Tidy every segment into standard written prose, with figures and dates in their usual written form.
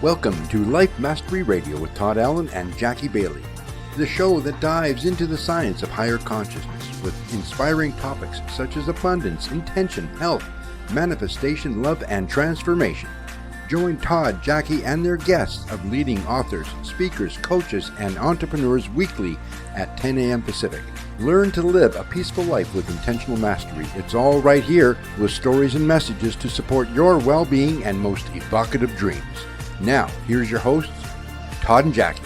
Welcome to Life Mastery Radio with Todd Allen and Jackie Bailey, the show that dives into the science of higher consciousness with inspiring topics such as abundance, intention, health, manifestation, love, and transformation. Join Todd, Jackie, and their guests of leading authors, speakers, coaches, and entrepreneurs weekly at 10 a.m. Pacific. Learn to live a peaceful life with intentional mastery. It's all right here with stories and messages to support your well-being and most evocative dreams. Now, here's your hosts, Todd and Jackie.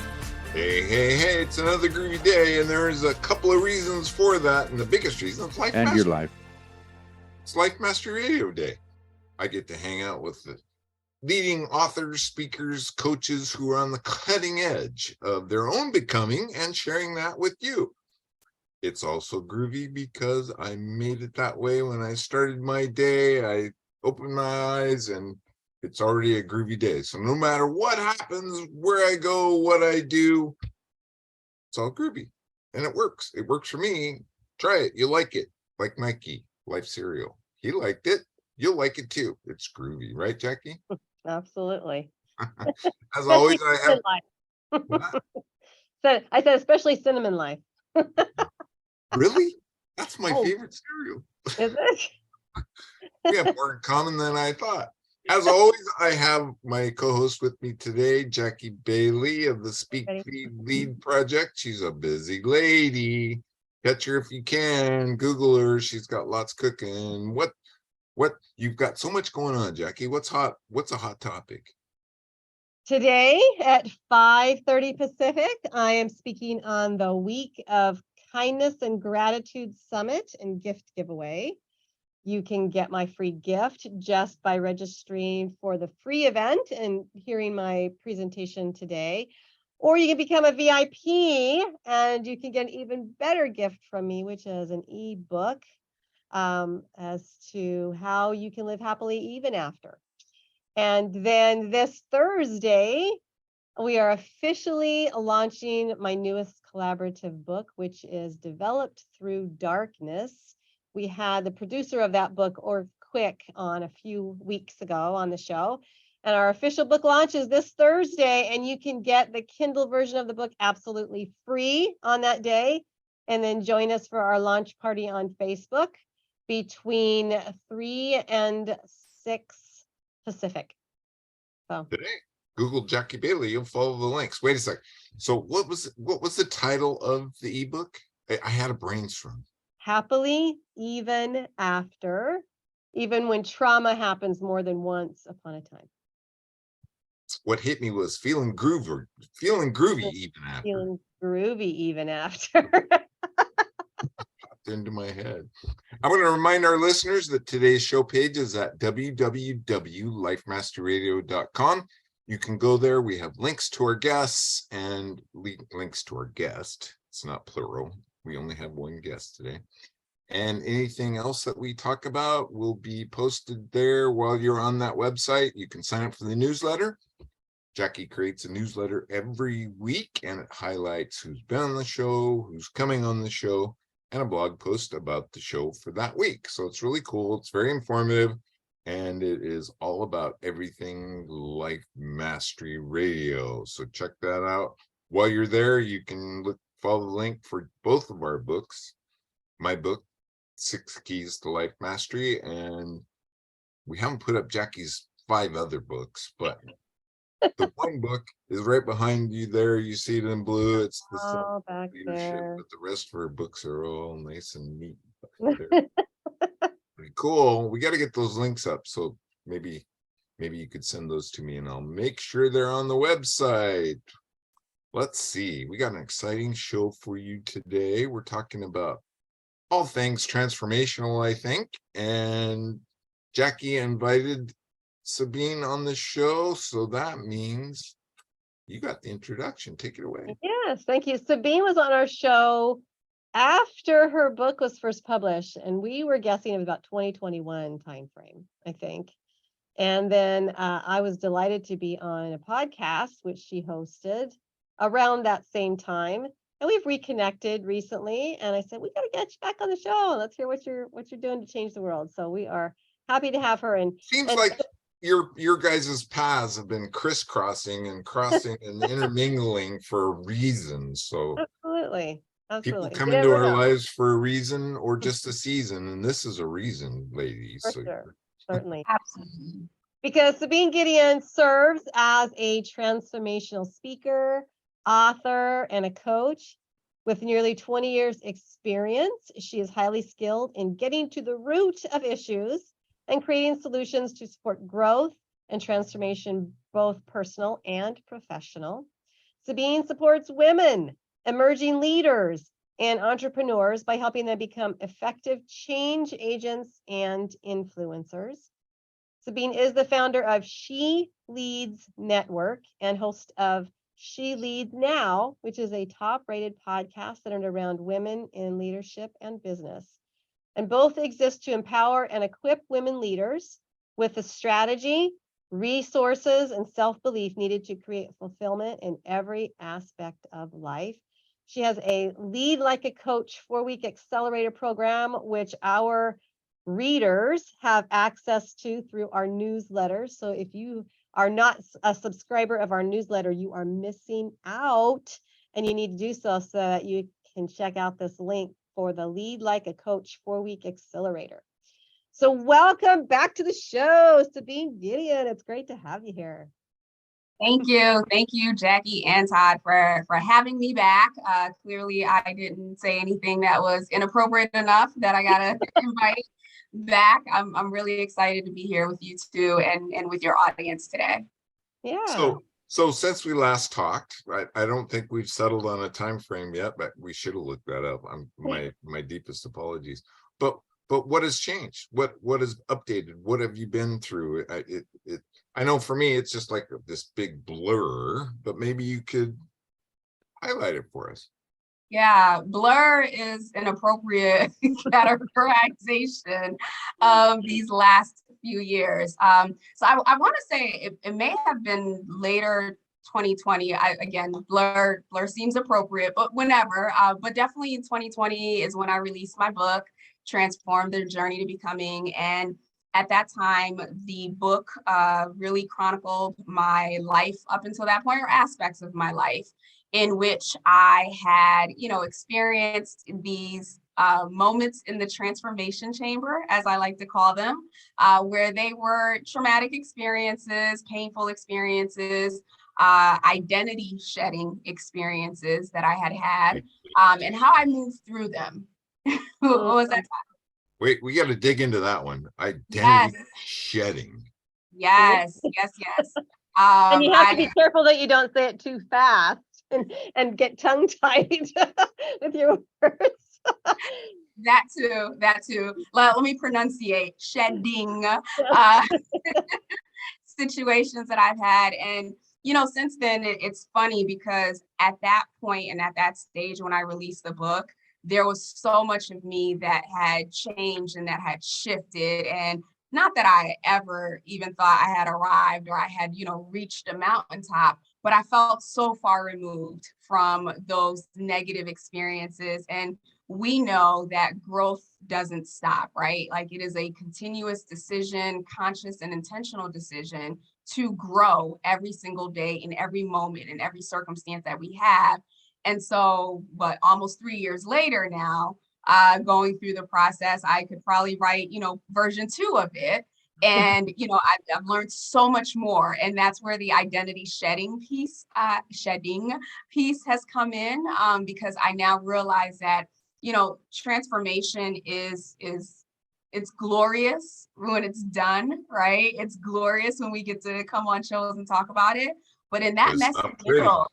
Hey, it's another groovy day, and there's a couple of reasons for that, and the biggest reason is Life And Mastery. your life. It's Life Mastery Radio Day. I get to hang out with the leading authors, speakers, coaches who are on the cutting edge of their own becoming and sharing that with you. It's also groovy because I made it that way when I started my day. I opened my eyes and it's already a groovy day. So no matter what happens, where I go, what I do, it's all groovy. And it works. It works for me. Try it. You'll like it. Like Nike, Life Cereal. He liked it. You'll like it too. It's groovy, right, Jackie? Absolutely. As always, I have. So I said, especially cinnamon life. Really? That's my favorite cereal. Is it? We have more in common than I thought. As always, I have my co-host with me today, Jackie Bailey of the Speak Feed Lead Project. She's a busy lady. Catch her if you can. Google her. She's got lots cooking. What you've got so much going on, Jackie. What's hot? What's a hot topic? Today at 5:30 Pacific, I am speaking on the Week of Kindness and Gratitude Summit and gift giveaway. You can get my free gift just by registering for the free event and hearing my presentation today. Or you can become a VIP and you can get an even better gift from me, which is an ebook as to how you can live happily even after. And then this Thursday, we are officially launching my newest collaborative book, which is Developed Through Darkness. We had the producer of that book, Or Quick, on a few weeks ago on the show. And our official book launch is this Thursday, and you can get the Kindle version of the book absolutely free on that day. And then join us for our launch party on Facebook between 3 and 6 Pacific. So Today, Google Jackie Bailey. You'll follow the links. Wait a sec. So what was the title of the ebook? I had a brainstorm. Happily even after, even when trauma happens more than once upon a time. What hit me was feeling groovy even after. Feeling groovy even after. Into my head. I want to remind our listeners that today's show page is at www.lifemasterradio.com. You can go there. We have links to our guests and links to our guest. It's not plural. We only have one guest today. And anything else that we talk about will be posted there while you're on that website. You can sign up for the newsletter. Jackie creates a newsletter every week, and it highlights who's been on the show, who's coming on the show, and a blog post about the show for that week. So it's really cool. It's very informative, and it is all about everything Life Mastery Radio. So check that out. While you're there, you can follow the link for both of our books. My book, 6 Keys to Life Mastery, and we haven't put up Jackie's 5 other books, but the one book is right behind you there. You see it in blue. It's the back leadership, there. but the rest of her books are all nice and neat. Pretty cool. We got to get those links up. So maybe you could send those to me and I'll make sure they're on the website. Let's see. We got an exciting show for you today. We're talking about all things transformational, I think. And Jackie invited Sabine on the show, so that means you got the introduction. Take it away. Yes, thank you. Sabine was on our show after her book was first published, and we were guessing it was about 2021 timeframe, I think. And then I was delighted to be on a podcast, which she hosted around that same time. And we've reconnected recently, and I said, we got to get you back on the show. Let's hear what you're doing to change the world. So we are happy to have her. And Seems like your guys' paths have been crisscrossing and crossing and intermingling for a reason. So Absolutely. people Absolutely. come You into never our know. lives for a reason or just a season, and this is a reason, ladies. For So sure. Certainly. Absolutely. Because Sabine Gedeon serves as a transformational speaker, author, and a coach. With nearly 20 years experience, she is highly skilled in getting to the root of issues and creating solutions to support growth and transformation, both personal and professional. Sabine supports women, emerging leaders, and entrepreneurs by helping them become effective change agents and influencers. Sabine is the founder of She Leads Network and host of She Leads Now, which is a top-rated podcast centered around women in leadership and business. And both exist to empower and equip women leaders with the strategy, resources, and self-belief needed to create fulfillment in every aspect of life. She has a Lead Like a Coach 4-week accelerator program, which our readers have access to through our newsletter. So if you are not a subscriber of our newsletter, you are missing out, and you need to do so that you can check out this link for the Lead Like a Coach 4-week accelerator. So welcome back to the show, Sabine Gedeon. It's great to have you here. Thank you, Jackie and Todd, for having me back. Clearly, I didn't say anything that was inappropriate enough that I gotta invite back. I'm really excited to be here with you two and with your audience today. Yeah. So since we last talked, I don't think we've settled on a time frame yet, but we should have looked that up. My deepest apologies. But what has changed? What has updated? What have you been through? I know for me it's just like this big blur, but maybe you could highlight it for us. Yeah, blur is an appropriate categorization of these last few years. So I want to say it may have been later 2020. Again, blur seems appropriate, but whenever. But definitely in 2020 is when I released my book, Transform the Journey to Becoming. And at that time, the book really chronicled my life up until that point, or aspects of my life, in which I had, experienced these moments in the transformation chamber, as I like to call them, where they were traumatic experiences, painful experiences, identity shedding experiences that I had, and how I moved through them. What was that? Wait, we got to dig into that one. Identity Yes. shedding. Yes. And you have to be careful that you don't say it too fast and get tongue-tied with your words. That too. Let me pronunciate. Shedding situations that I've had. And, since then, it's funny because at that point and at that stage when I released the book, there was so much of me that had changed and that had shifted. And not that I ever even thought I had arrived or I had, reached a mountaintop, but I felt so far removed from those negative experiences. And we know that growth doesn't stop, right? Like it is a continuous decision, conscious and intentional decision to grow every single day in every moment, in every circumstance that we have. And so, but almost 3 years later now, going through the process, I could probably write, version 2 of it. And, I've learned so much more. And that's where the identity shedding piece has come in, because I now realize that, transformation is it's glorious when it's done, right? It's glorious when we get to come on shows and talk about it. But in that messy middle,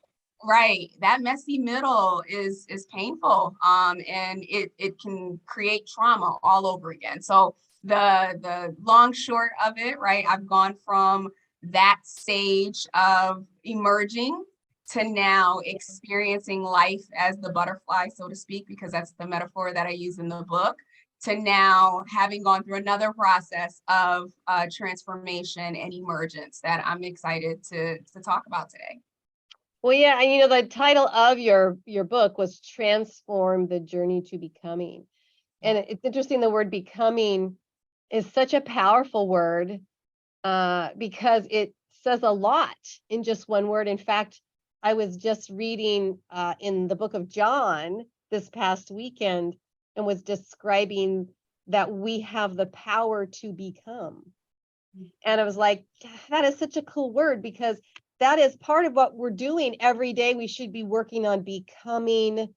right, that messy middle is painful, and it can create trauma all over again. So the long short of it, right, I've gone from that stage of emerging to now experiencing life as the butterfly, so to speak, because that's the metaphor that I use in the book, to now having gone through another process of transformation and emergence that I'm excited to talk about today. Well, yeah, and the title of your book was Transform the Journey to Becoming. And it's interesting, the word becoming is such a powerful word because it says a lot in just one word. In fact, I was just reading in the book of John this past weekend and was describing that we have the power to become. And I was like, that is such a cool word, because that is part of what we're doing every day. We should be working on becoming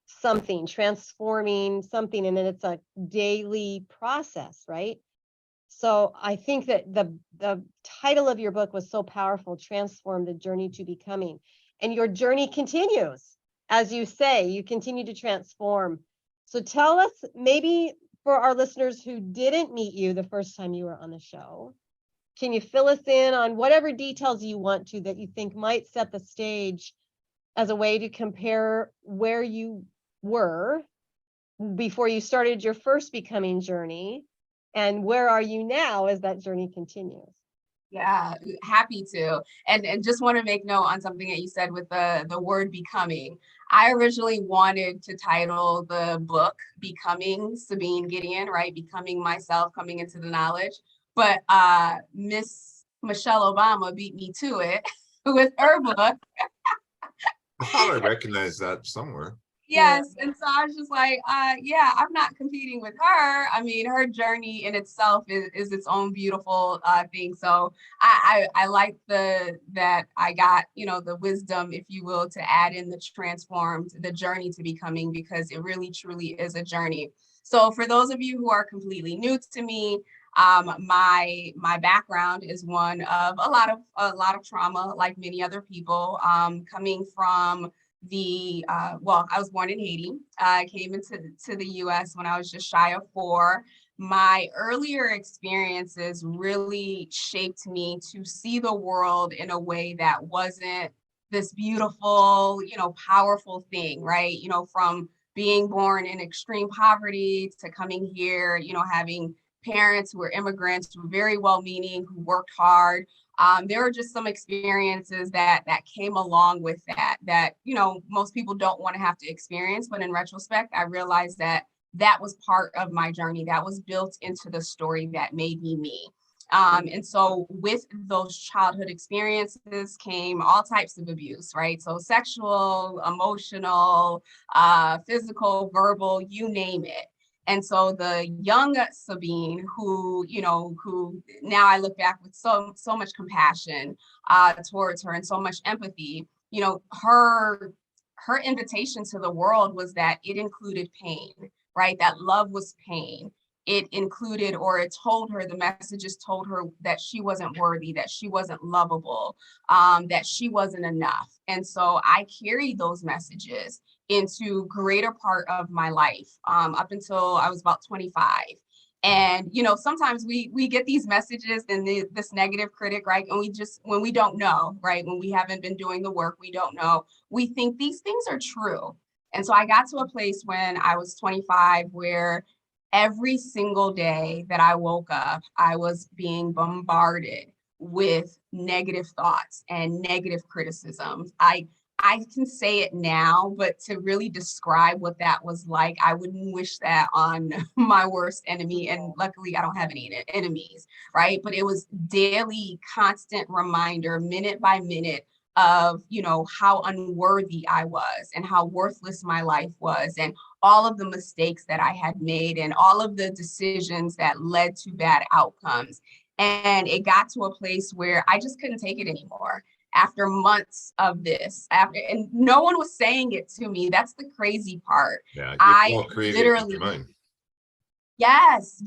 something, transforming something, and then it's a daily process, right? So I think that the title of your book was so powerful, Transform: The Journey to Becoming. And your journey continues. As you say, you continue to transform. So tell us, maybe for our listeners who didn't meet you the first time you were on the show, can you fill us in on whatever details you want to that you think might set the stage as a way to compare where you were before you started your first becoming journey, and where are you now as that journey continues? Yeah, happy to. And just want to make note on something that you said with the word becoming. I originally wanted to title the book Becoming Sabine Gedeon, right? Becoming myself, coming into the knowledge. But Miss Michelle Obama beat me to it with her book. I thought I recognized that somewhere. Yes. And so I was just like, yeah, I'm not competing with her. I mean, her journey in itself is its own beautiful thing. So I like that I got, the wisdom, if you will, to add in the journey to becoming, because it really truly is a journey. So for those of you who are completely new to me, my background is one of a lot of trauma, like many other people, coming from I was born in Haiti. I came into the US when I was just shy of 4. My earlier experiences really shaped me to see the world in a way that wasn't this beautiful, powerful thing, right? From being born in extreme poverty to coming here, having parents who were immigrants, who were very well-meaning, who worked hard. There were just some experiences that came along with that most people don't want to have to experience. But in retrospect, I realized that was part of my journey. That was built into the story that made me me. And so with those childhood experiences came all types of abuse, right? So sexual, emotional, physical, verbal, you name it. And so the young Sabine, who now I look back with so much compassion towards her and so much empathy, her invitation to the world was that it included pain, right? That love was pain. It included, or it told her, the messages told her that she wasn't worthy, that she wasn't lovable, that she wasn't enough. And so I carried those messages into greater part of my life, up until I was about 25. And, sometimes we get these messages and this negative critic, right? And when we don't know, right? When we haven't been doing the work, we don't know, we think these things are true. And so I got to a place when I was 25 where every single day that I woke up, I was being bombarded with negative thoughts and negative criticisms. I can say it now, but to really describe what that was like, I wouldn't wish that on my worst enemy. And luckily, I don't have any enemies, right? But it was daily, constant reminder, minute by minute, of how unworthy I was and how worthless my life was, and all of the mistakes that I had made and all of the decisions that led to bad outcomes. And it got to a place where I just couldn't take it anymore. After months of this, and no one was saying it to me. That's the crazy part. Yeah, I all created literally, in your mind. yes.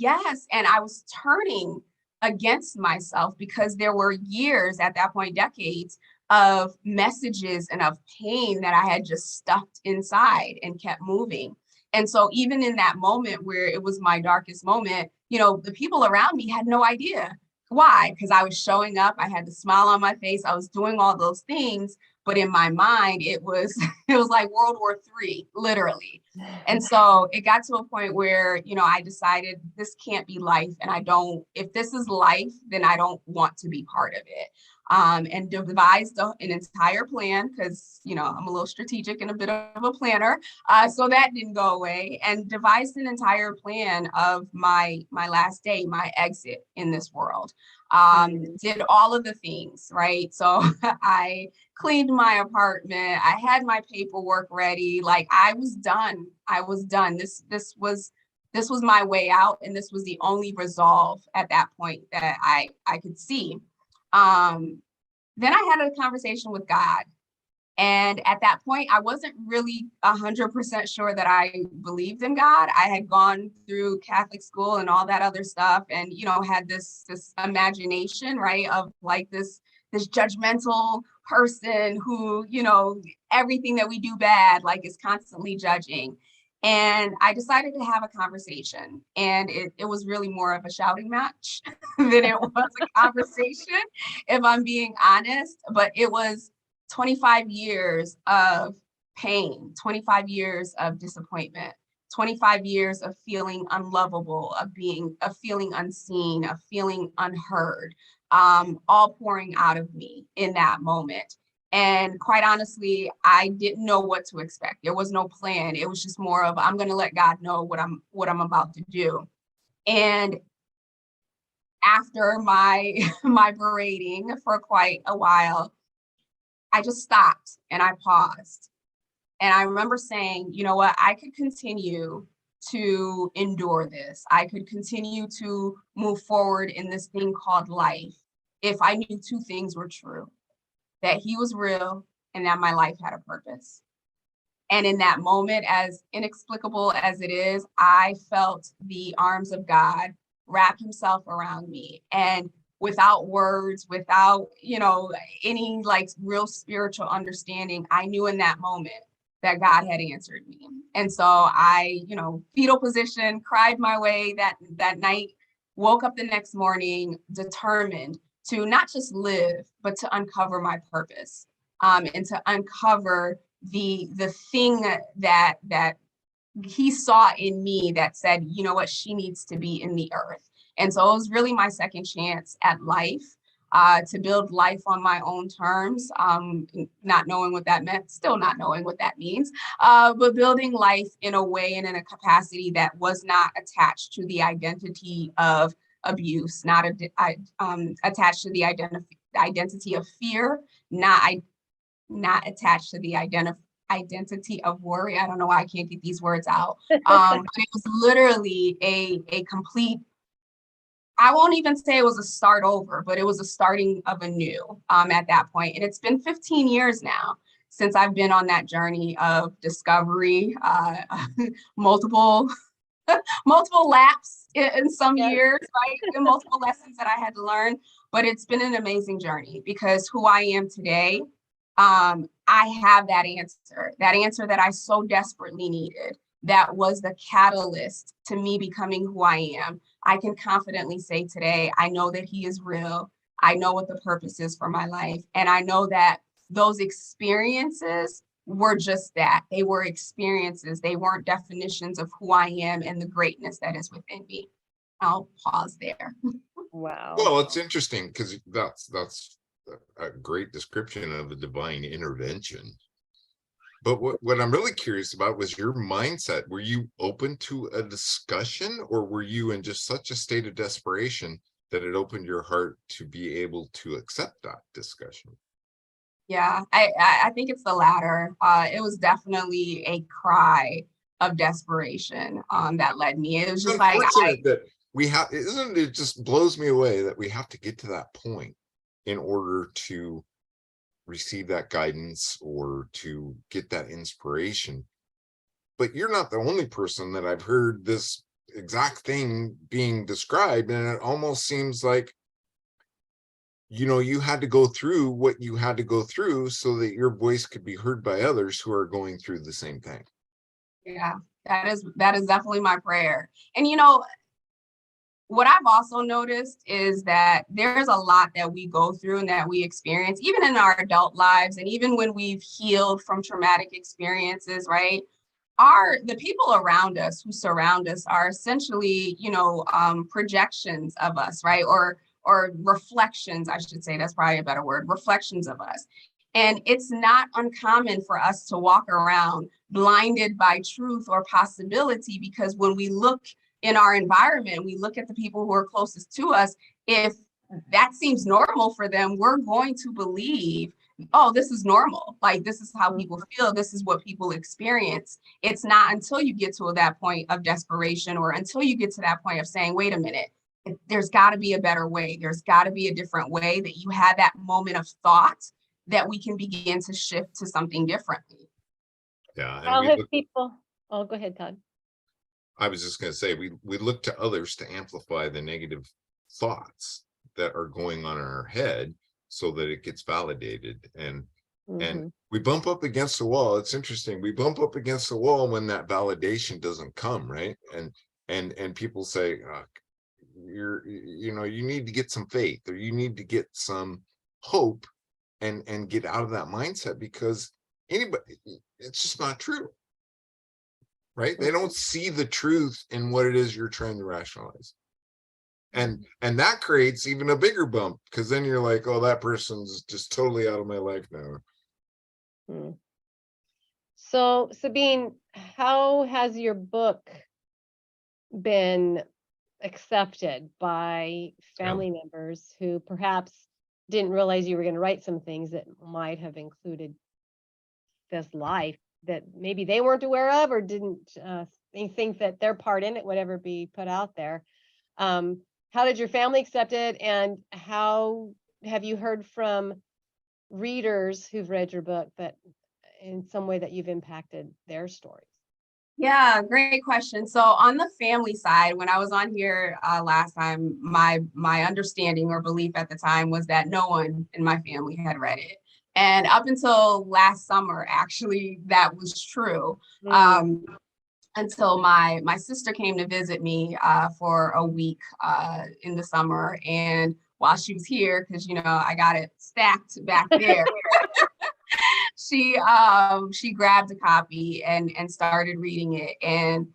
And I was turning against myself because there were years at that point, decades, of messages and of pain that I had just stuffed inside and kept moving. And so even in that moment where it was my darkest moment, the people around me had no idea. Why? Because I was showing up, I had the smile on my face, I was doing all those things, but in my mind, it was like World War III, literally. And so it got to a point where, I decided this can't be life. And if this is life, then I don't want to be part of it. And devised an entire plan because, I'm a little strategic and a bit of a planner. So that didn't go away, and devised an entire plan of my last day, my exit in this world. Did all of the things, right? So I cleaned my apartment. I had my paperwork ready. Like I was done. This was my way out. And this was the only resolve at that point that I could see. Then I had a conversation with God. And at that point, I wasn't really 100% sure that I believed in God. I had gone through Catholic school and all that other stuff, and had this imagination, right, of like this judgmental person who, everything that we do bad, like, is constantly judging. And I decided to have a conversation, and it was really more of a shouting match than it was a conversation, if I'm being honest. But it was 25 years of pain, 25 years of disappointment, 25 years of feeling unlovable, of feeling unseen, of feeling unheard, all pouring out of me in that moment. And quite honestly, I didn't know what to expect. There was no plan. It was just more of, I'm going to let God know what I'm about to do. And after my berating for quite a while, I just stopped and I paused. And I remember saying, you know what, I could continue to endure this. I could continue to move forward in this thing called life if I knew two things were true: that he was real and that my life had a purpose. And in that moment, as inexplicable as it is, I felt the arms of God wrap himself around me. And without words, without, any like real spiritual understanding, I knew in that moment that God had answered me. And so I, fetal position, cried my way that night, woke up the next morning determined to not just live, but to uncover my purpose, and to uncover the thing that he saw in me that said, you know what, she needs to be in the earth. And so it was really my second chance at life, to build life on my own terms, not knowing what that meant, still not knowing what that means, but building life in a way and in a capacity that was not attached to the identity of abuse, not attached to the identity of fear, not attached to the identity of worry. I don't know why I can't get these words out. But it was literally a complete, I won't even say it was a start over, but it was a starting of a new, at that point. And it's been 15 years now since I've been on that journey of discovery, multiple laps in some years, right? And multiple lessons that I had to learn. But it's been an amazing journey, because who I am today, I have that answer that I so desperately needed. That was the catalyst to me becoming who I am. I can confidently say today, I know that he is real. I know what the purpose is for my life. And I know that those experiences were just that. They were experiences. They weren't definitions of who I am and the greatness that is within me. I'll pause there. Wow. Well, it's interesting because that's a great description of a divine intervention. But what I'm really curious about was your mindset. Were you open to a discussion, or were you in just such a state of desperation that it opened your heart to be able to accept that discussion? Yeah, I think it's the latter. It was definitely a cry of desperation that led me. It was just like, that we have, isn't it, just blows me away that we have to get to that point in order to receive that guidance or to get that inspiration. But you're not the only person that I've heard this exact thing being described, and it almost seems like, you had to go through what you had to go through so that your voice could be heard by others who are going through the same thing. Yeah, that is definitely my prayer. And what I've also noticed is that there's a lot that we go through and that we experience, even in our adult lives, and even when we've healed from traumatic experiences, right? the people around us who surround us are essentially, projections of us, right? Or reflections, I should say, that's probably a better word, reflections of us. And it's not uncommon for us to walk around blinded by truth or possibility, because when we look in our environment, we look at the people who are closest to us, if that seems normal for them, we're going to believe, oh, this is normal. Like, this is how people feel. This is what people experience. It's not until you get to that point of desperation, or until you get to that point of saying, wait a minute, there's got to be a better way. There's got to be a different way, that you have that moment of thought that we can begin to shift to something differently. Yeah. How have people, oh, go ahead, Todd. I was just going to say, we look to others to amplify the negative thoughts that are going on in our head, so that it gets validated, and we bump up against the wall. It's interesting. We bump up against the wall when that validation doesn't come, right? And people say, you need to get some faith, or you need to get some hope, and get out of that mindset, because it's just not true, right? They don't see the truth in what it is you're trying to rationalize. And that creates even a bigger bump, because then you're like, oh, that person's just totally out of my life now. So, Sabine, how has your book been accepted by family members who perhaps didn't realize you were going to write some things that might have included this life that maybe they weren't aware of, or didn't think that their part in it would ever be put out there? How did your family accept it, and how have you heard from readers who've read your book that in some way that you've impacted their stories? Yeah, great question. So on the family side, when I was on here last time, my understanding or belief at the time was that no one in my family had read it. And up until last summer, actually, that was true. Until my sister came to visit me for a week in the summer. And while she was here, because, I got it stacked back there, she grabbed a copy and started reading it. And,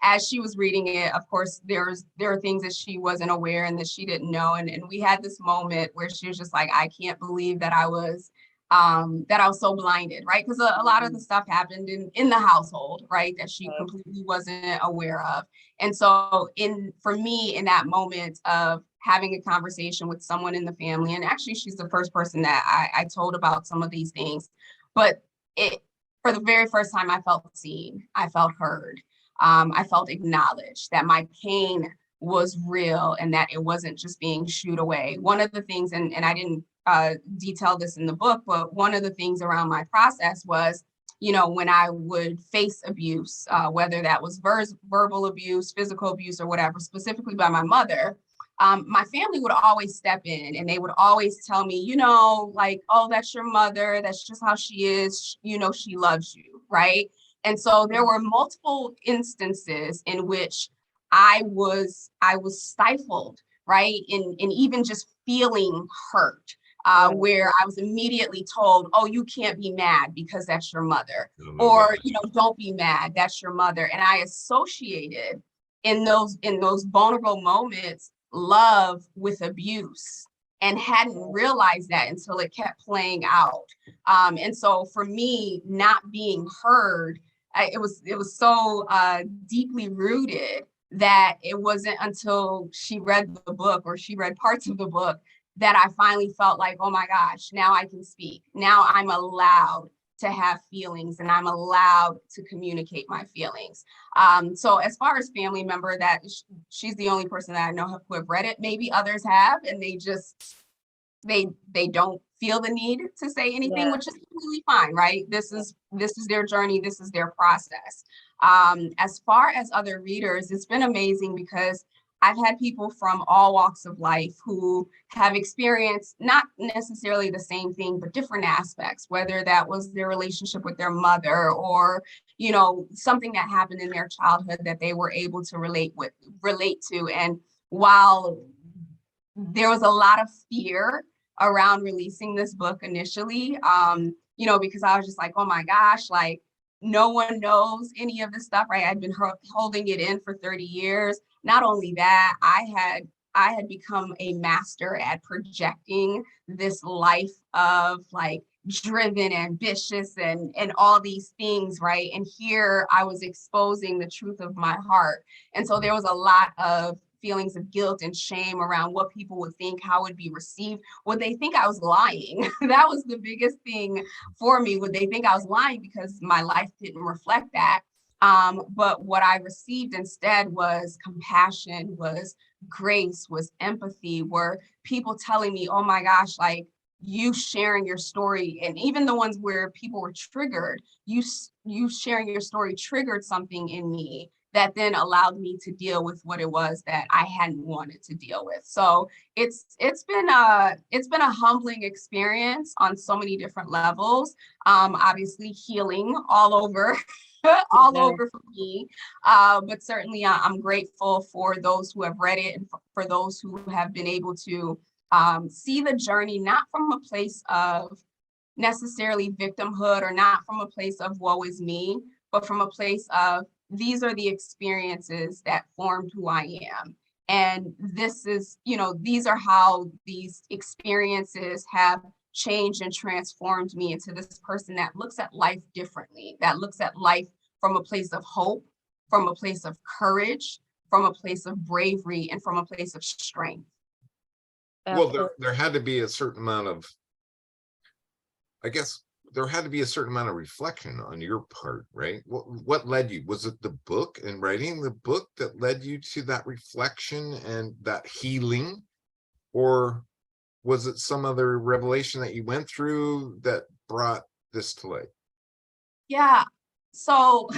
as she was reading it, of course, there are things that she wasn't aware and that she didn't know. And we had this moment where she was just like, I can't believe that I was so blinded, right? Because a lot of the stuff happened in the household, right, that she completely wasn't aware of. And so for me, in that moment of having a conversation with someone in the family, and actually she's the first person that I told about some of these things, but for the very first time, I felt seen, I felt heard, I felt acknowledged, that my pain was real and that it wasn't just being shooed away. One of the things, and I didn't detail this in the book, but one of the things around my process was, when I would face abuse, whether that was verbal abuse, physical abuse, or whatever, specifically by my mother, my family would always step in and they would always tell me, like, oh, that's your mother. That's just how she is. She loves you, right? And so there were multiple instances in which I was stifled, right? In even just feeling hurt. Where I was immediately told, oh, you can't be mad because that's your mother, or, don't be mad, that's your mother. And I associated in those vulnerable moments, love with abuse, and hadn't realized that until it kept playing out. And so for me, not being heard, it was so deeply rooted that it wasn't until she read the book, or she read parts of the book, that I finally felt like, oh my gosh, now I can speak. Now I'm allowed to have feelings, and I'm allowed to communicate my feelings. So as far as family member, that she's the only person that I know who have read it. Maybe others have, and they don't feel the need to say anything, which is completely fine, right? This is their journey. This is their process. As far as other readers, it's been amazing, because I've had people from all walks of life who have experienced not necessarily the same thing, but different aspects, whether that was their relationship with their mother, or, something that happened in their childhood that they were able to relate to. And while there was a lot of fear around releasing this book initially, because I was just like, oh my gosh, like, no one knows any of this stuff, right? I'd been holding it in for 30 years. Not only that, I had become a master at projecting this life of like driven, ambitious, and all these things, right? And here I was exposing the truth of my heart. And so there was a lot of feelings of guilt and shame around what people would think, how it would be received. Would they think I was lying? That was the biggest thing for me. Would they think I was lying because my life didn't reflect that? But what I received instead was compassion, was grace, was empathy, were people telling me, oh my gosh, like you sharing your story, and even the ones where people were triggered, you sharing your story triggered something in me that then allowed me to deal with what it was that I hadn't wanted to deal with. So it's been a humbling experience on so many different levels. Obviously healing all over all over for me. But certainly I'm grateful for those who have read it and for those who have been able to see the journey, not from a place of necessarily victimhood or not from a place of woe is me, but from a place of these are the experiences that formed who I am. And this is, these are how these experiences have changed and transformed me into this person that looks at life differently, that looks at life from a place of hope, from a place of courage, from a place of bravery, and from a place of strength. Well, there had to be a certain amount of, I guess, there had to be a certain amount of reflection on your part, right? What led you? Was it the book and writing the book that led you to that reflection and that healing? Or was it some other revelation that you went through that brought this to light? Yeah, so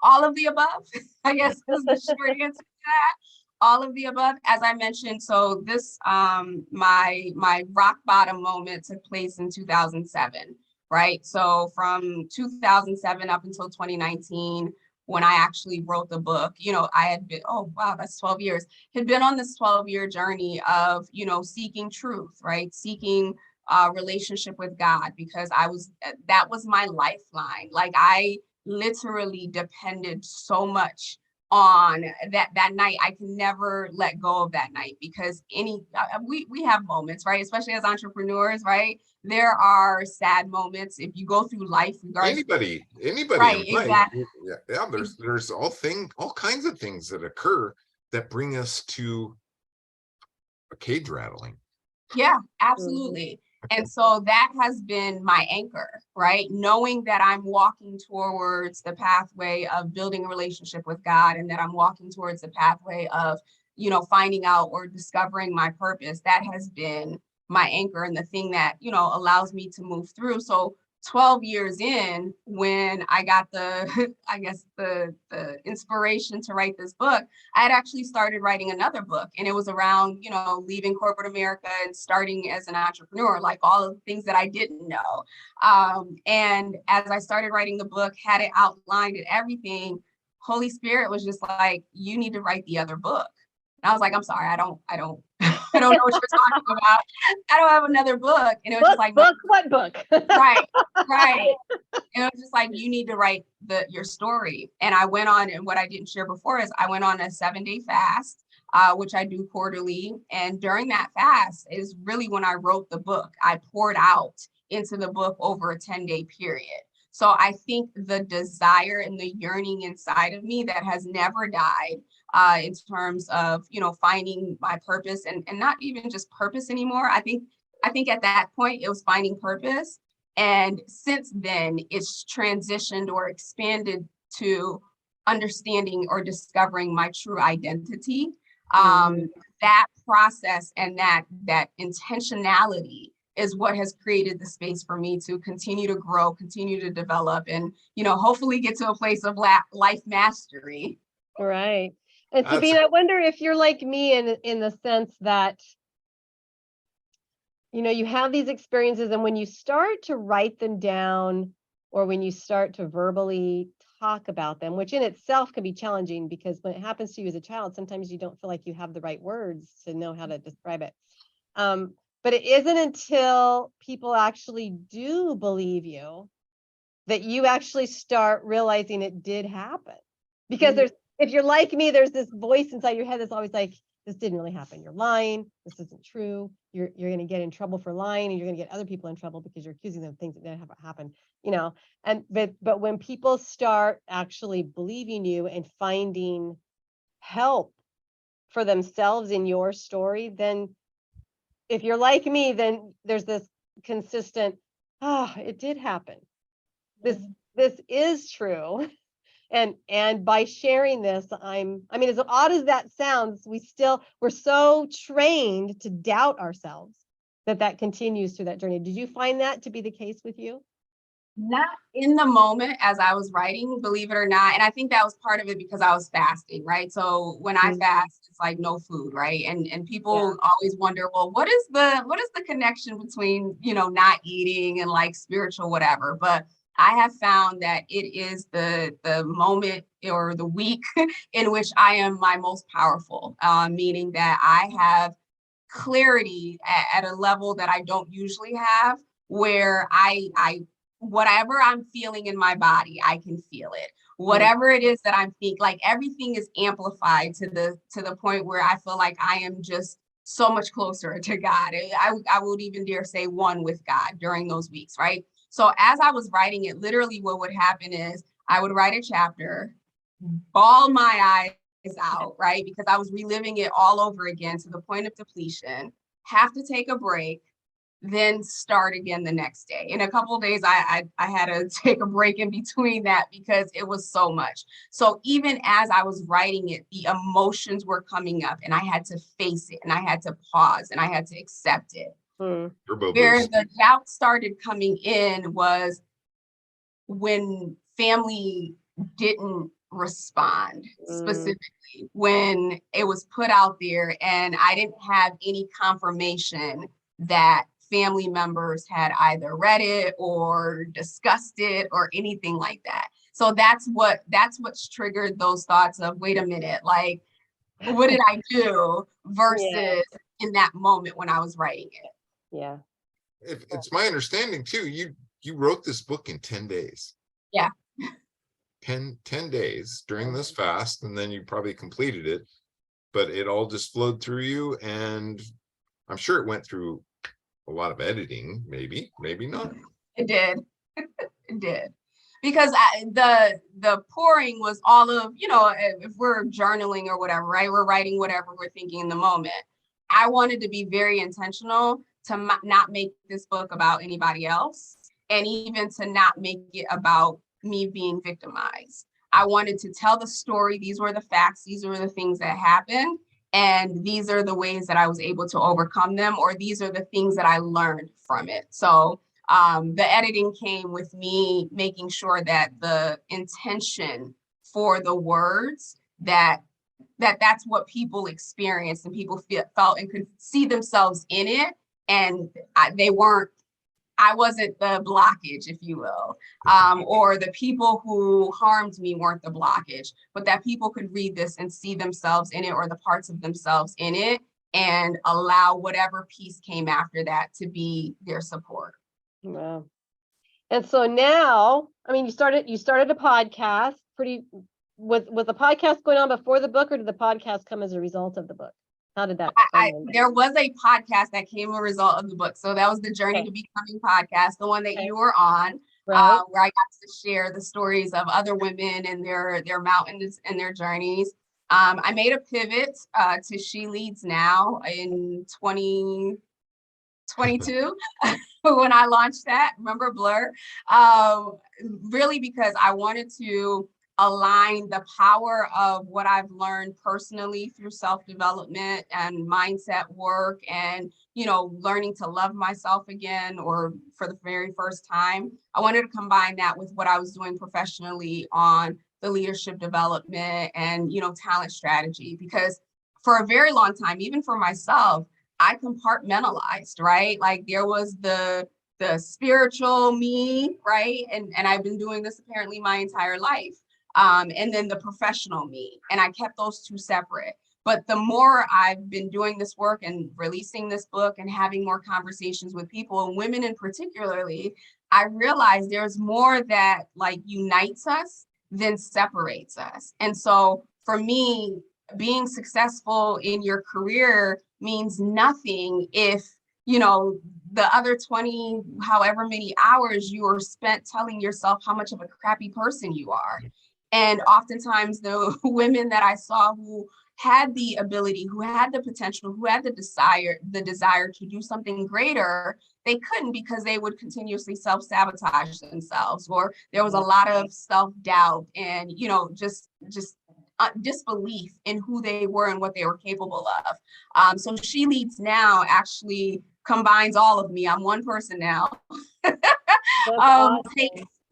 all of the above, I guess is the short answer to that. All of the above, as I mentioned. So this, my rock bottom moment took place in 2007, right? So from 2007 up until 2019, when I actually wrote the book, I had been, oh, wow, that's 12 years, had been on this 12-year journey of, seeking truth, right? Seeking relationship with God, because that was my lifeline. Like I literally depended so much on that night. I can never let go of that night, because we have moments, right? Especially as entrepreneurs, right? There are sad moments if you go through life, regardless. Anybody Right, in life. exactly. Yeah, there's all kinds of things that occur that bring us to a cage rattling. Yeah, absolutely. And so that has been my anchor, right? Knowing that I'm walking towards the pathway of building a relationship with God, and that I'm walking towards the pathway of, finding out or discovering my purpose. That has been my anchor and the thing that, allows me to move through. So 12 years in, when I got the, I guess the inspiration to write this book, I had actually started writing another book, and it was around, leaving corporate America and starting as an entrepreneur, like all of the things that I didn't know. And as I started writing the book, had it outlined and everything, Holy Spirit was just like, you need to write the other book. And I was like, I'm sorry, I don't I don't know what you're talking about. I don't have another book. And it was just like, what book? right. And it was just like, you need to write your story. And I went on, and what I didn't share before is I went on a 7-day fast, which I do quarterly. And during that fast is really when I wrote the book. I poured out into the book over a 10-day period. So I think the desire and the yearning inside of me that has never died, in terms of, finding my purpose, and not even just purpose anymore. I think at that point it was finding purpose. And since then, it's transitioned or expanded to understanding or discovering my true identity. That process and that intentionality is what has created the space for me to continue to grow, continue to develop, and, hopefully get to a place of life mastery. Right. And Sabine, I wonder if you're like me in the sense that, you have these experiences, and when you start to write them down, or when you start to verbally talk about them, which in itself can be challenging, because when it happens to you as a child, sometimes you don't feel like you have the right words to know how to describe it. But it isn't until people actually do believe you that you actually start realizing it did happen. Because if you're like me, there's this voice inside your head that's always like, this didn't really happen. You're lying. This isn't true. You're going to get in trouble for lying, and you're going to get other people in trouble because you're accusing them of things that didn't happen. And but when people start actually believing you and finding help for themselves in your story, then if you're like me, then there's this consistent, it did happen. This is true. And by sharing this, I mean, as odd as that sounds, we're so trained to doubt ourselves that continues through that journey. Did you find that to be the case with you? Not in the moment as I was writing, believe it or not. And I think that was part of it because I was fasting, right? So when I fast, it's like no food, right? And people always wonder, well, what is the connection between, not eating and like spiritual whatever? But I have found that it is the moment or the week in which I am my most powerful, meaning that I have clarity at a level that I don't usually have, where I whatever I'm feeling in my body, I can feel it. Whatever it is that I'm feeling, like everything is amplified to the point where I feel like I am just so much closer to God. I would even dare say one with God during those weeks, right? So as I was writing it, literally what would happen is I would write a chapter, bawl my eyes out, right? Because I was reliving it all over again to the point of depletion, have to take a break, then start again the next day. In a couple of days, I had to take a break in between that because it was so much. So even as I was writing it, the emotions were coming up and I had to face it and I had to pause and I had to accept it. Where the doubt started coming in was when family didn't respond, specifically when it was put out there and I didn't have any confirmation that family members had either read it or discussed it or anything like that. So that's what's triggered those thoughts of, wait a minute, like, what did I do versus in that moment when I was writing it. Yeah. It's my understanding too, you wrote this book in 10 days. Yeah. 10 days during this fast, and then you probably completed it, but it all just flowed through you. And I'm sure it went through a lot of editing, maybe not. It did. It did. Because the pouring was all of, if we're journaling or whatever, right? We're writing whatever we're thinking in the moment. I wanted to be very intentional to not make this book about anybody else, and even to not make it about me being victimized. I wanted to tell the story. These were the facts. These were the things that happened. And these are the ways that I was able to overcome them, or these are the things that I learned from it. So the editing came with me making sure that the intention for the words, that's what people experienced and people felt and could see themselves in it. And I wasn't the blockage, if you will, or the people who harmed me weren't the blockage, but that people could read this and see themselves in it, or the parts of themselves in it, and allow whatever piece came after that to be their support. Wow. And so now, I mean, you started a podcast with the podcast going on before the book, or did the podcast come as a result of the book? How did that? There was a podcast that came a result of the book. So that was the Journey to Becoming podcast, the one that you were on, right. Where I got to share the stories of other women and their mountains and their journeys. I made a pivot to She Leads Now in 2022 when I launched that. Remember Blur? Really because I wanted to align the power of what I've learned personally through self-development and mindset work and, learning to love myself again, or for the very first time. I wanted to combine that with what I was doing professionally on the leadership development and, talent strategy, because for a very long time, even for myself, I compartmentalized, right? Like there was the spiritual me, right? And I've been doing this apparently my entire life. And then the professional me. And I kept those two separate. But the more I've been doing this work and releasing this book and having more conversations with people, and women in particularly, I realized there's more that like unites us than separates us. And so for me, being successful in your career means nothing if, you know, the other 20, however many hours you are spent telling yourself how much of a crappy person you are. And oftentimes the women that I saw who had the ability, who had the potential, who had the desire to do something greater, they couldn't because they would continuously self-sabotage themselves, or there was a lot of self-doubt and, you know, just disbelief in who they were and what they were capable of. So She Leads Now actually combines all of me. I'm one person now. Awesome.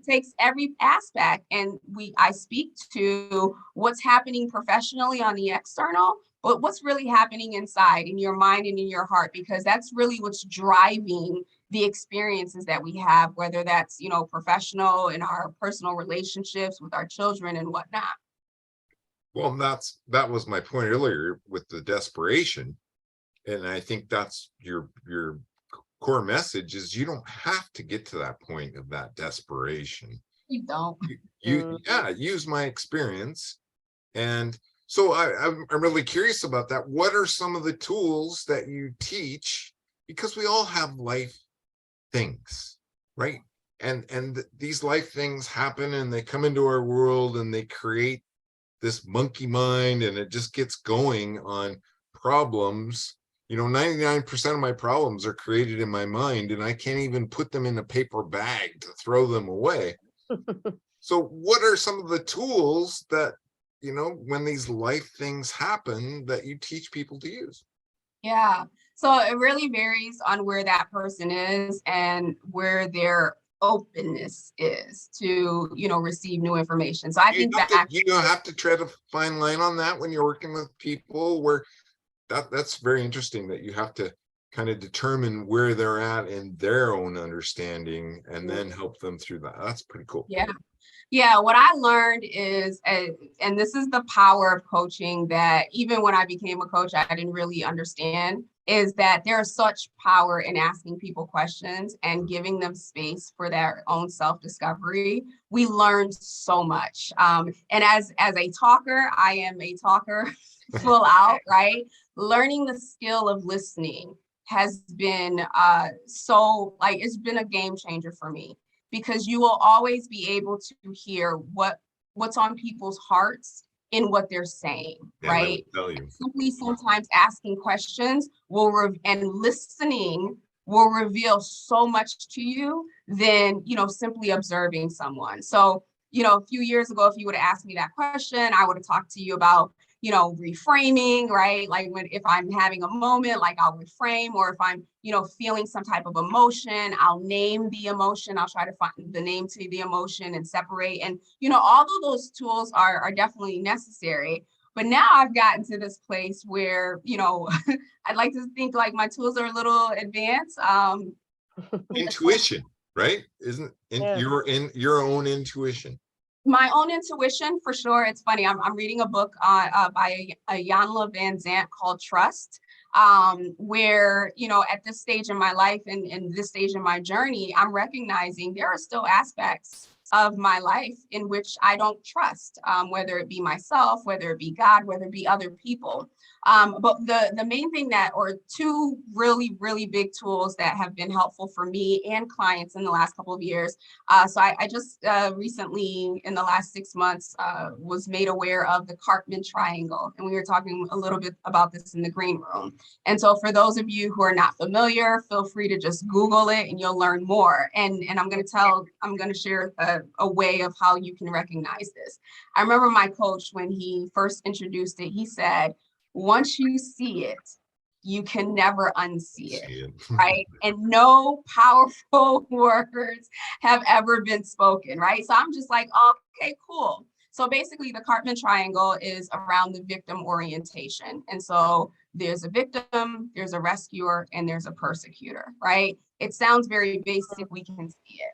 Takes every aspect, and I speak to what's happening professionally on the external, but what's really happening inside in your mind and in your heart, because that's really what's driving the experiences that we have, whether that's, you know, professional, in our personal relationships with our children and whatnot. Well, that was my point earlier with the desperation. And I think that's your core message is you don't have to get to that point of that desperation. You don't. Yeah, use my experience. And so I'm really curious about that. What are some of the tools that you teach? Because we all have life things, right? And these life things happen and they come into our world and they create this monkey mind, and it just gets going on problems. You know, 99% of my problems are created in my mind, and I can't even put them in a paper bag to throw them away. So what are some of the tools that, you know, when these life things happen, that you teach people to use? Yeah. So it really varies on where that person is and where their openness is to, you know, receive new information. So I think that you have to tread a fine line on that when you're working with people, where that's very interesting that you have to kind of determine where they're at in their own understanding and then help them through that. That's pretty cool. Yeah. Yeah, what I learned is, and this is the power of coaching that even when I became a coach, I didn't really understand, is that there's such power in asking people questions and giving them space for their own self-discovery. We learned so much. And as a talker, I am a talker full out, right? Learning the skill of listening has been it's been a game changer for me, because you will always be able to hear what's on people's hearts in what they're saying, right? Simply sometimes asking questions and listening will reveal so much to you than, you know, simply observing someone. So, you know, a few years ago, if you would have asked me that question, I would have talked to you about, you know, reframing, right? Like if I'm having a moment, like I'll reframe, or if I'm, you know, feeling some type of emotion, I'll name the emotion. I'll try to find the name to the emotion and separate. And, you know, all of those tools are definitely necessary. But now I've gotten to this place where, you know, I'd like to think like my tools are a little advanced. Intuition, right? Isn't in your own intuition? My own intuition, for sure. It's funny. I'm reading a book by Iyanla Vanzant called Trust, where, you know, at this stage in my life and this stage in my journey, I'm recognizing there are still aspects of my life in which I don't trust, whether it be myself, whether it be God, whether it be other people. But the main thing or two really, really big tools that have been helpful for me and clients in the last couple of years. So I just recently, in the last 6 months, was made aware of the Cartman triangle. And we were talking a little bit about this in the green room. And so for those of you who are not familiar, feel free to just Google it and you'll learn more. And I'm going to share a way of how you can recognize this. I remember my coach, when he first introduced it, he said, once you see it, you can never unsee it, right? And no powerful words have ever been spoken, right? So I'm just like, okay, cool. So basically the Cartman triangle is around the victim orientation. And so there's a victim, there's a rescuer, and there's a persecutor, right? It sounds very basic, we can see it.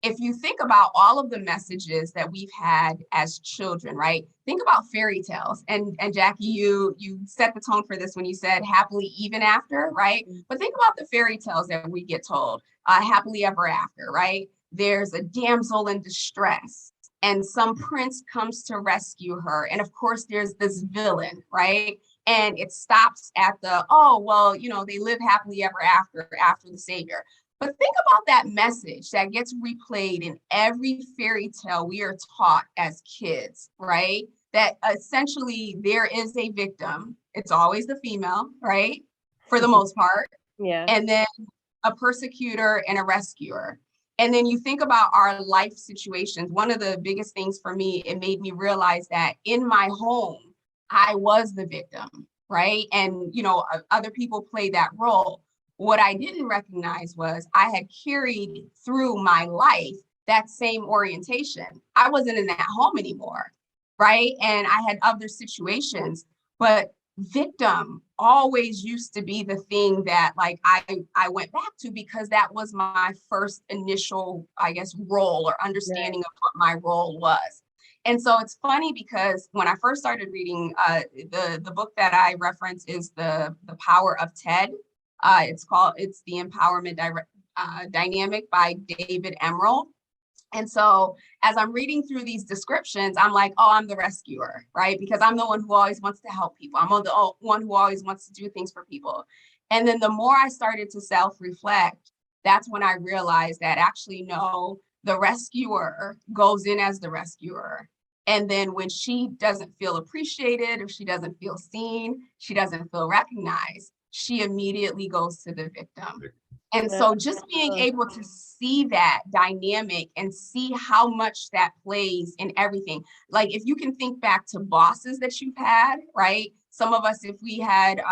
If you think about all of the messages that we've had as children, right? Think about fairy tales. And Jackie, you set the tone for this when you said happily even after, right? But think about the fairy tales that we get told, happily ever after, right? there's a damsel in distress and some prince comes to rescue her. And of course, there's this villain, right? And it stops at the, oh, well, you know, they live happily ever after the savior. But think about that message that gets replayed in every fairy tale we are taught as kids, right? That essentially there is a victim. It's always the female, right? For the most part. Yeah. And then a persecutor and a rescuer. And then you think about our life situations. One of the biggest things for me, it made me realize that in my home, I was the victim, right? And, you know, other people play that role. What I didn't recognize was I had carried through my life that same orientation. I wasn't in that home anymore, right? And I had other situations, but victim always used to be the thing that like I went back to because that was my first initial, I guess, role or understanding of what my role was. And so it's funny because when I first started reading, the book that I reference is the Power of Ted. It's The Empowerment Dynamic by David Emerald. And so as I'm reading through these descriptions, I'm like, oh, I'm the rescuer, right? Because I'm the one who always wants to help people. I'm the one who always wants to do things for people. And then the more I started to self-reflect, that's when I realized that actually, no, the rescuer goes in as the rescuer. And then when she doesn't feel appreciated, or she doesn't feel seen, she doesn't feel recognized, she immediately goes to the victim. And so just being able to see that dynamic and see how much that plays in everything. Like if you can think back to bosses that you've had, right? Some of us, if we had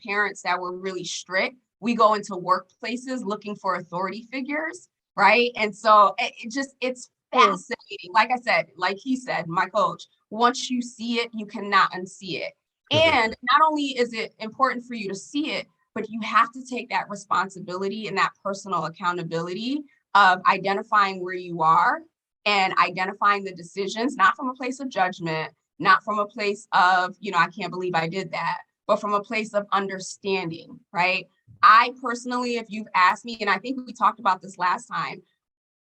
parents that were really strict, we go into workplaces looking for authority figures, right? And so it's fascinating. Like I said, like he said, my coach, once you see it, you cannot unsee it. And not only is it important for you to see it, but you have to take that responsibility and that personal accountability of identifying where you are and identifying the decisions, not from a place of judgment, not from a place of, you know, I can't believe I did that, but from a place of understanding, right? I personally, if you've asked me, and I think we talked about this last time,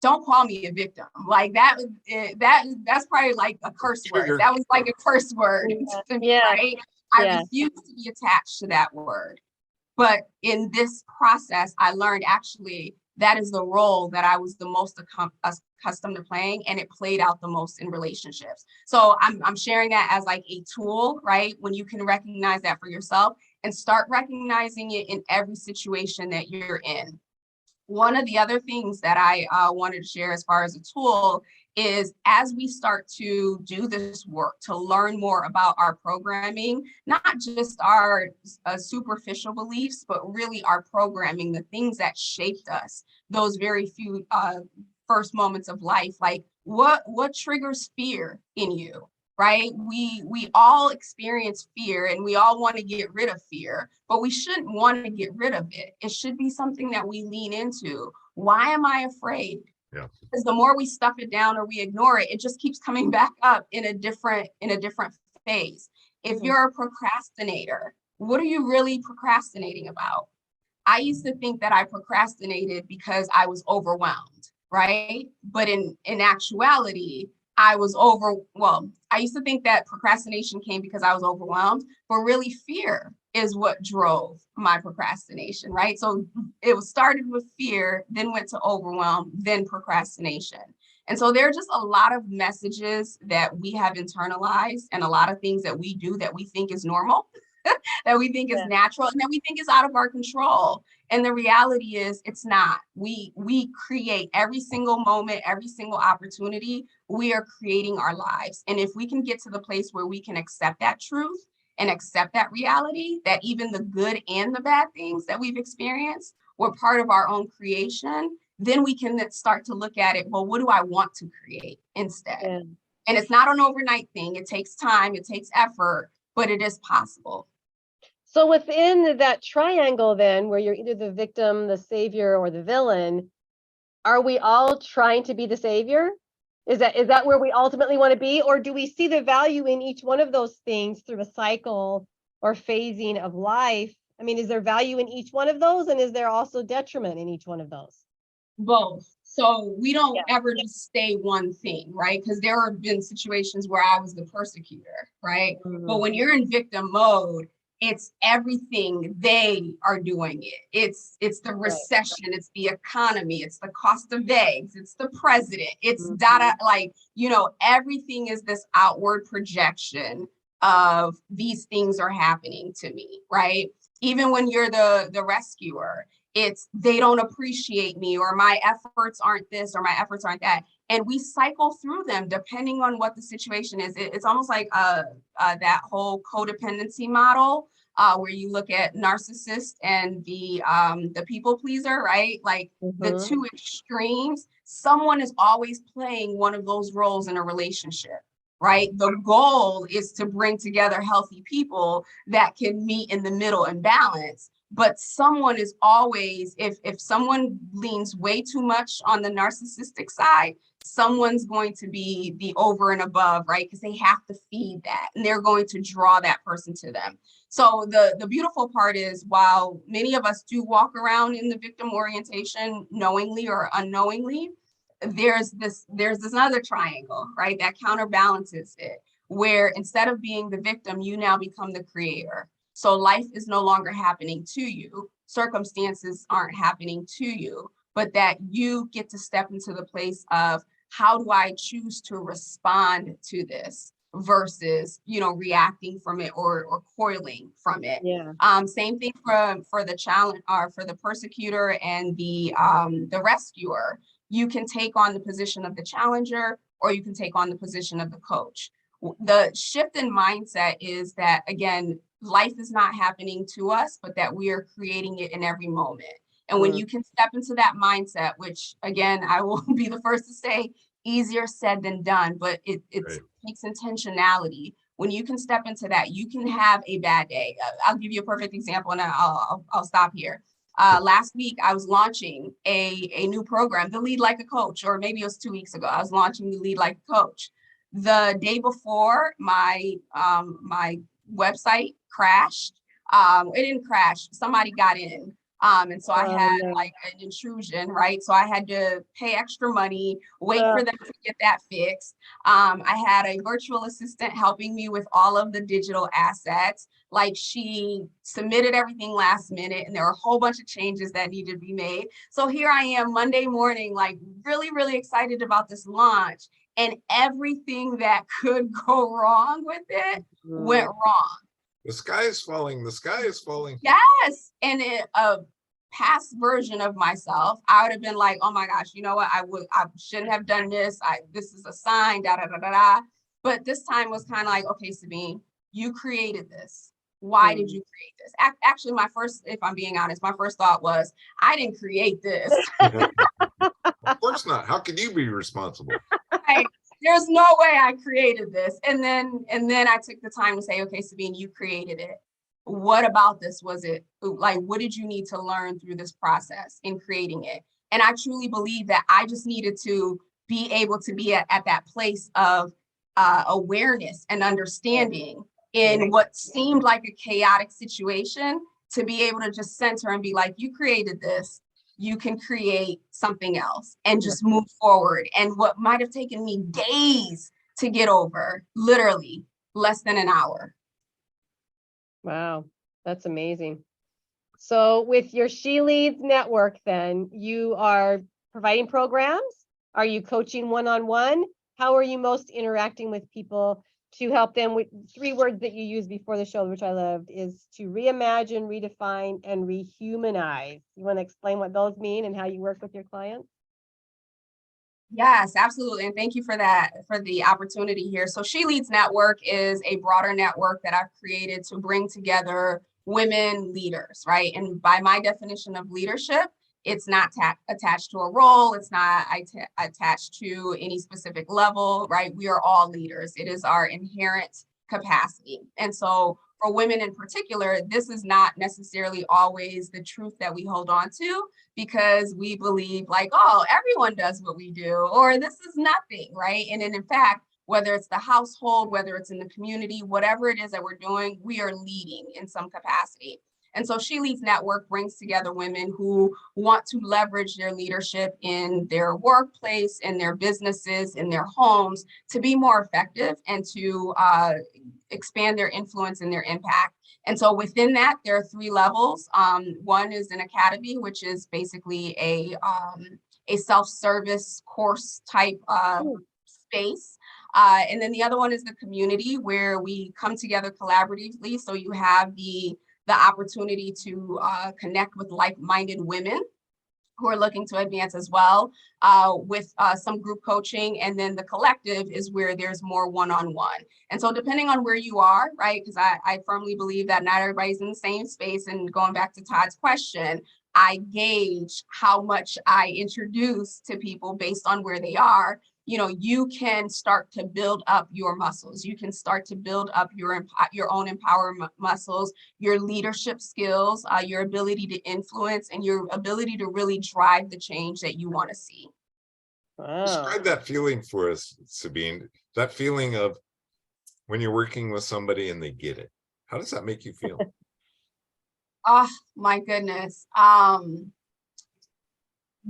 don't call me a victim. Like that's probably like a curse word. That was like a curse word to me, right? I refuse to be attached to that word. But in this process, I learned actually that is the role that I was the most accustomed to playing, and it played out the most in relationships. So I'm sharing that as like a tool, right? When you can recognize that for yourself and start recognizing it in every situation that you're in. One of the other things that I wanted to share as far as a tool is as we start to do this work to learn more about our programming, not just our superficial beliefs, but really our programming, the things that shaped us, those very few first moments of life, like what triggers fear in you, right? We all experience fear and we all want to get rid of fear, but we shouldn't want to get rid of it. It should be something that we lean into. Why am I afraid? Yeah. Because the more we stuff it down or we ignore it, it just keeps coming back up in a different phase. If you're a procrastinator, what are you really procrastinating about? I used to think that I procrastinated because I was overwhelmed, right? But in actuality, I used to think that procrastination came because I was overwhelmed, but really fear is what drove my procrastination, right? So it was started with fear, then went to overwhelm, then procrastination. And so there are just a lot of messages that we have internalized and a lot of things that we do that we think is normal, that we think is natural, and that we think is out of our control. And the reality is it's not. We create every single moment, every single opportunity, we are creating our lives. And if we can get to the place where we can accept that truth and accept that reality, that even the good and the bad things that we've experienced were part of our own creation, then we can start to look at it, well, what do I want to create instead? Yeah. And it's not an overnight thing. It takes time, it takes effort, but it is possible. So within that triangle then, where you're either the victim, the savior, or the villain, are we all trying to be the savior? Is that where we ultimately want to be? Or do we see the value in each one of those things through a cycle or phasing of life? I mean, is there value in each one of those? And is there also detriment in each one of those? Both. So we don't Yeah. ever just stay one thing, right? Because there have been situations where I was the persecutor, right? But when you're in victim mode, it's everything they are doing it. It's the recession, it's the economy, it's the cost of eggs, it's the president, it's data, like, you know, everything is this outward projection of these things are happening to me, right? Even when you're the rescuer, it's they don't appreciate me, or my efforts aren't this, or my efforts aren't that. And we cycle through them depending on what the situation is. It's almost like that whole codependency model, where you look at narcissist and the people pleaser, right? Like the two extremes. Someone is always playing one of those roles in a relationship, right? The goal is to bring together healthy people that can meet in the middle and balance. But someone is always, if someone leans way too much on the narcissistic side, someone's going to be the over and above, right? Because they have to feed that, and they're going to draw that person to them. So the beautiful part is, while many of us do walk around in the victim orientation knowingly or unknowingly, there's this other triangle, right? That counterbalances it, where instead of being the victim, you now become the creator. So life is no longer happening to you. Circumstances aren't happening to you, but that you get to step into the place of, how do I choose to respond to this versus, you know, reacting from it or coiling from it. Yeah. Same thing for the challenge, or for the persecutor and the rescuer. You can take on the position of the challenger, or you can take on the position of the coach. The shift in mindset is that, again, life is not happening to us, but that we are creating it in every moment. And when you can step into that mindset, which, again, I will be the first to say, easier said than done, but it takes intentionality. When you can step into that, you can have a bad day. I'll give you a perfect example, and I'll stop here. Last week, I was launching a new program, the Lead Like a Coach, or maybe it was 2 weeks ago. I was launching the Lead Like a Coach. The day before, my website crashed. It didn't crash. Somebody got in. And so I had like an intrusion, right? So I had to pay extra money, wait for them to get that fixed. I had a virtual assistant helping me with all of the digital assets. Like, she submitted everything last minute, and there were a whole bunch of changes that needed to be made. So here I am Monday morning, like really, really excited about this launch, and everything that could go wrong with it went wrong. The sky is falling. The sky is falling. Yes. And a past version of myself, I would have been like, oh my gosh, you know what? I shouldn't have done this. This is a sign, da, da, da, da, da. But this time was kind of like, okay, Sabine, you created this. Why did you create this? Actually, if I'm being honest, my first thought was, I didn't create this. Of course not. How could you be responsible? Right. There's no way I created this. And then I took the time to say, okay, Sabine, you created it. What about this? Was it like, what did you need to learn through this process in creating it? And I truly believe that I just needed to be able to be at that place of awareness and understanding in what seemed like a chaotic situation, to be able to just center and be like, you created this. You can create something else and just move forward. And what might have taken me days to get over, literally less than an hour. Wow, that's amazing. So with your She Leads network, then you are providing programs? Are you coaching one-on-one? How are you most interacting with people to help them? With 3 words that you used before the show, which I loved, is to reimagine, redefine, and rehumanize. You want to explain what those mean and how you work with your clients? Yes, absolutely. And thank you for that, for the opportunity here. So She Leads Network is a broader network that I've created to bring together women leaders, right? And by my definition of leadership, it's not attached to a role. It's not attached to any specific level, right? We are all leaders. It is our inherent capacity. And so for women in particular, this is not necessarily always the truth that we hold on to, because we believe like, oh, everyone does what we do, or this is nothing, right? And then in fact, whether it's the household, whether it's in the community, whatever it is that we're doing, we are leading in some capacity. And so She Leads Network brings together women who want to leverage their leadership in their workplace, in their businesses, in their homes to be more effective and to expand their influence and their impact. And so within that, there are 3 levels. One is an academy, which is basically a self-service course type space. And then the other one is the community, where we come together collaboratively. So you have the opportunity to connect with like-minded women who are looking to advance as well, with some group coaching. And then the collective is where there's more one-on-one. And so depending on where you are, right, because I firmly believe that not everybody's in the same space. And going back to Todd's question, I gauge how much I introduce to people based on where they are. You know, you can start to build up your muscles. You can start to build up your own empowerment muscles, your leadership skills, your ability to influence, and your ability to really drive the change that you want to see. Wow. Describe that feeling for us, Sabine. That feeling of when you're working with somebody and they get it. How does that make you feel? Oh my goodness.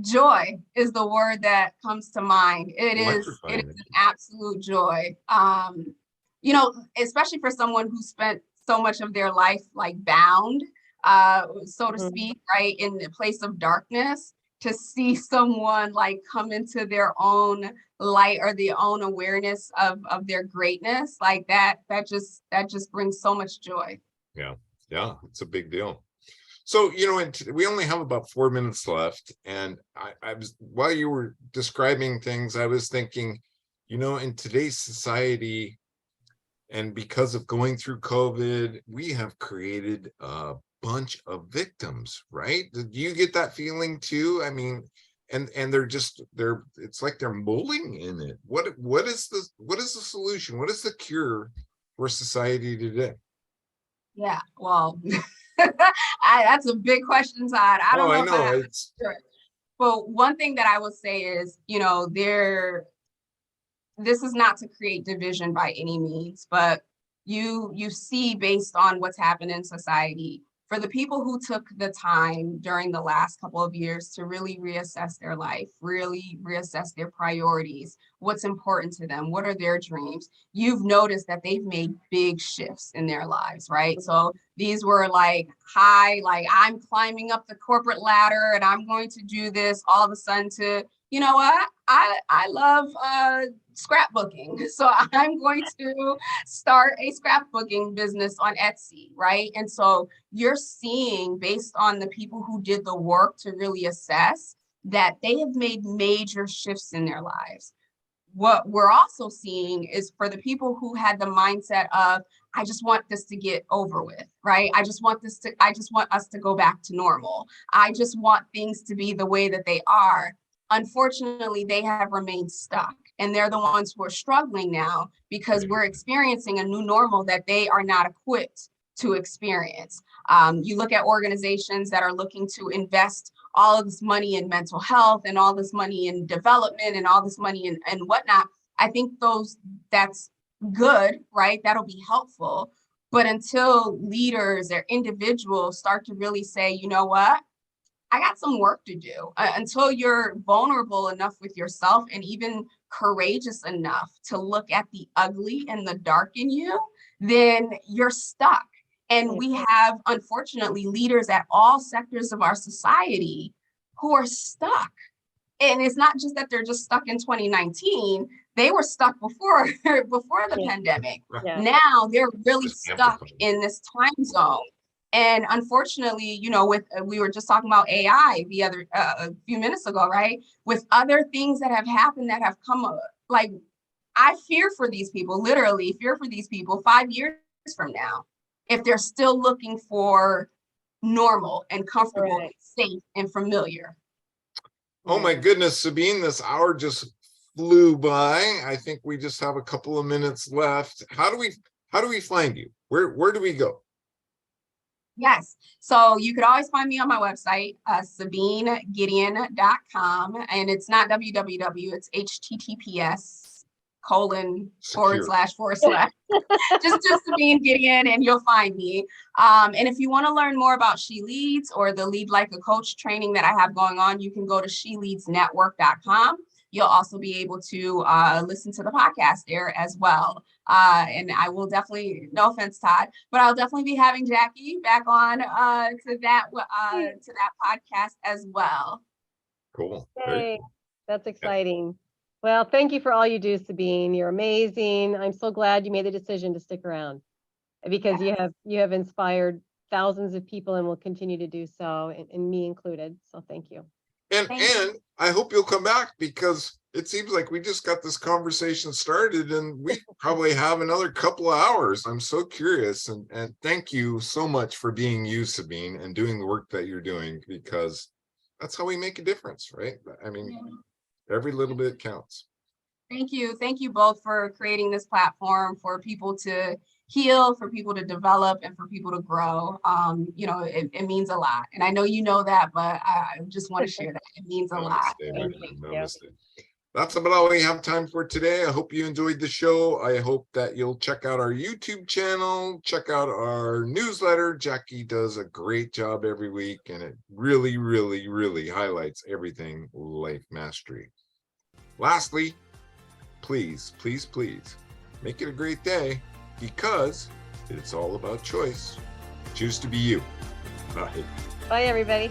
Joy is the word that comes to mind. It is an absolute joy. You know, especially for someone who spent so much of their life like bound, so to speak, right, in the place of darkness, to see someone like come into their own light or their own awareness of their greatness, like that just brings so much joy. Yeah, it's a big deal. So, you know, we only have about 4 minutes left. And I was, while you were describing things, I was thinking, you know, in today's society, and because of going through COVID, we have created a bunch of victims, right? Did you get that feeling too? I mean, and it's like they're mulling in it. What is the solution? What is the cure for society today? Yeah, well, that's a big question, Todd. I don't know if I have sure. But one thing that I will say is, you know, this is not to create division by any means, but you see based on what's happened in society, for the people who took the time during the last couple of years to really reassess their life, really reassess their priorities, what's important to them, what are their dreams, you've noticed that they've made big shifts in their lives, right? So these were like I'm climbing up the corporate ladder and I'm going to do this, all of a sudden to, you know what, I love scrapbooking. So I'm going to start a scrapbooking business on Etsy, right? And so you're seeing, based on the people who did the work to really assess, that they have made major shifts in their lives. What we're also seeing is for the people who had the mindset of, I just want this to get over with, right? I just want us to go back to normal. I just want things to be the way that they are. Unfortunately, they have remained stuck, and they're the ones who are struggling now because we're experiencing a new normal that they are not equipped to experience. You look at organizations that are looking to invest all of this money in mental health and all this money in development and all this money and whatnot. I think that's good, right? That'll be helpful. But until leaders or individuals start to really say, you know what? I got some work to do. Until you're vulnerable enough with yourself and even courageous enough to look at the ugly and the dark in you, then you're stuck. And we have, unfortunately, leaders at all sectors of our society who are stuck. And it's not just that they're just stuck in 2019. They were stuck before the pandemic. Yeah. Now they're really stuck in this time zone. And unfortunately, you know, we were just talking about AI a few minutes ago, right? With other things that have happened that have come up, like I fear for these people, literally fear for these people 5 years from now, if they're still looking for normal and comfortable, and safe and familiar. Oh my goodness, Sabine, this hour just flew by. I think we just have a couple of minutes left. How do we find you? Where do we go? Yes. So you could always find me on my website, SabineGedeon.com. And it's not www, it's HTTPS Secure. just Sabine Gedeon, and you'll find me. And if you want to learn more about She Leads or the Lead Like a Coach training that I have going on, you can go to sheleadsnetwork.com. You'll also be able to listen to the podcast there as well. And I will definitely, no offense, Todd, but I'll definitely be having Jackie back on to that podcast as well. Cool. Yay. That's exciting. Well, thank you for all you do, Sabine. You're amazing. I'm so glad you made the decision to stick around because you have inspired thousands of people and will continue to do so, and me included. So thank you. And I hope you'll come back, because it seems like we just got this conversation started and we probably have another couple of hours. I'm so curious, and thank you so much for being you, Sabine, and doing the work that you're doing, because that's how we make a difference, right? I mean, every little bit counts. Thank you. Thank you both for creating this platform for people to heal, for people to develop, and for people to grow. It means a lot. And I know you know that, but I just want to share that. It means a lot. Namaste. That's about all we have time for today. I hope you enjoyed the show. I hope that you'll check out our YouTube channel, check out our newsletter. Jackie does a great job every week, and it really, really, really highlights everything life mastery. Lastly, please, please, please make it a great day, because it's all about choice. Choose to be you. Bye. Bye, everybody.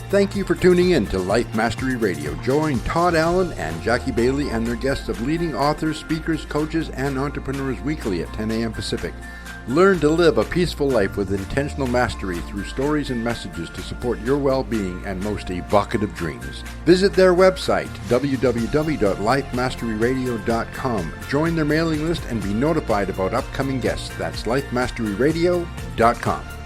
Thank you for tuning in to Life Mastery Radio. Join Todd Allen and Jackie Bailey and their guests of leading authors, speakers, coaches, and entrepreneurs weekly at 10 a.m. Pacific. Learn to live a peaceful life with intentional mastery through stories and messages to support your well-being and most evocative dreams. Visit their website, www.lifemasteryradio.com. Join their mailing list and be notified about upcoming guests. That's lifemasteryradio.com.